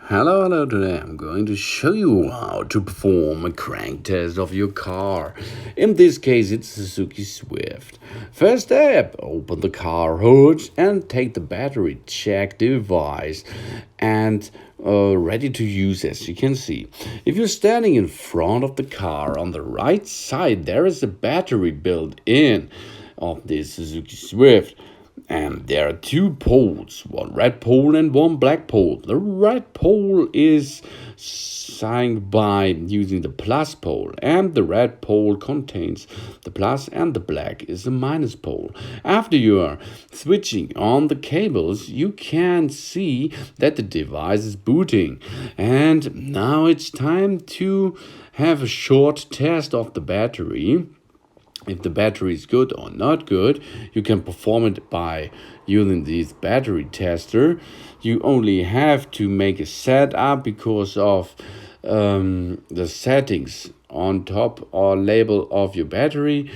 Hello, today I'm going to show you how to perform a crank test of your car. In this case, it's Suzuki Swift. First step, open the car hood and take the battery check device and ready to use, as you can see. If you're standing in front of the car, on the right side there is a battery built in of this Suzuki Swift. And there are two poles, one red pole and one black pole. The red pole is signed by using the plus pole, and the red pole contains the plus, and the black is the minus pole. After you are switching on the cables, you can see that the device is booting. And now it's time to have a short test of the battery. If the battery is good or not good, you can perform it by using this battery tester. You only have to make a setup because of the settings on top or label of your battery,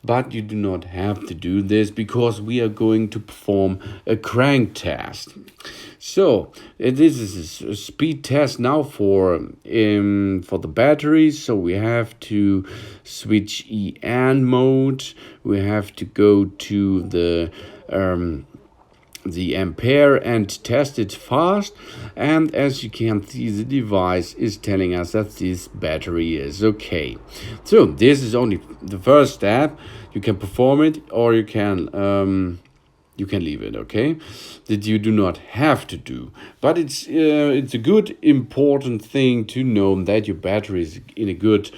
but you do not have to do this because we are going to perform a crank test. So this is a speed test now for the batteries. So we have to switch EN mode. We have to go to the ampere and test it fast. And as you can see, the device is telling us that this battery is okay. So this is only the first step. You can perform it, or you can leave it, okay? That you do not have to do. But it's a good, important thing to know that your battery is in a good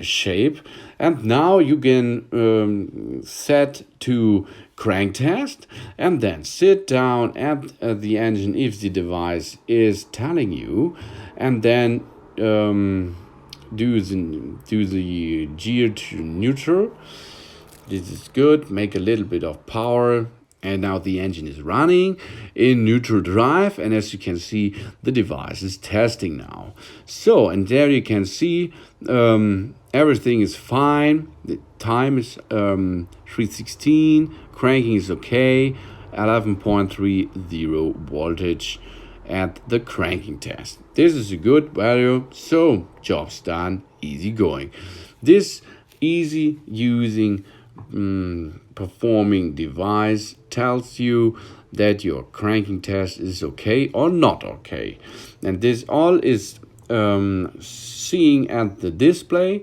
shape. And now you can set to crank test and then sit down at the engine if the device is telling you, and then do the gear to neutral. This is good. Make a little bit of power. And now the engine is running in neutral drive. And as you can see, the device is testing now. So, and there you can see everything is fine. The time is 3:16. Cranking is okay. 11.30 voltage at the cranking test. This is a good value. So, job's done. Easy going. This easy using performing device tells you that your cranking test is okay or not okay, and this all is seeing at the display.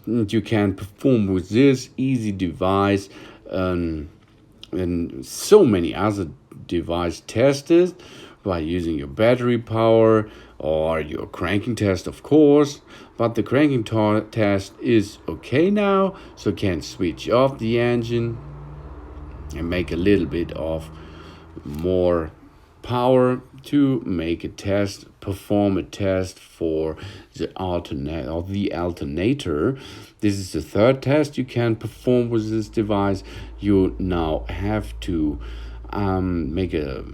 You can perform with this easy device and so many other device tested by using your battery power or your cranking test, of course. But the cranking test is okay now, so you can switch off the engine and make a little bit of more power to make a test, perform a test for the alternator. This is the third test you can perform with this device. You now have to make a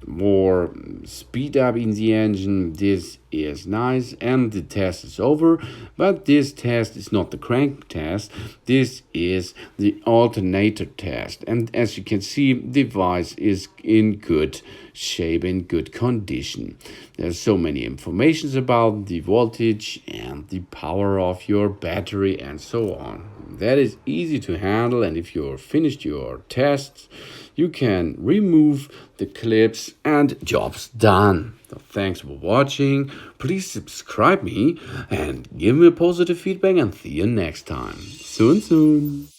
more speed up in the engine. This is nice, and the test is over. But this test is not the crank test. This is the alternator test, and as you can see, the device is in good shape, in good condition. There's so many informations about the voltage and the power of your battery and so on. That is easy to handle, and if you're finished your tests, you can remove the clips and job's done. So thanks for watching. Please subscribe me and give me a positive feedback, and see you next time. Soon.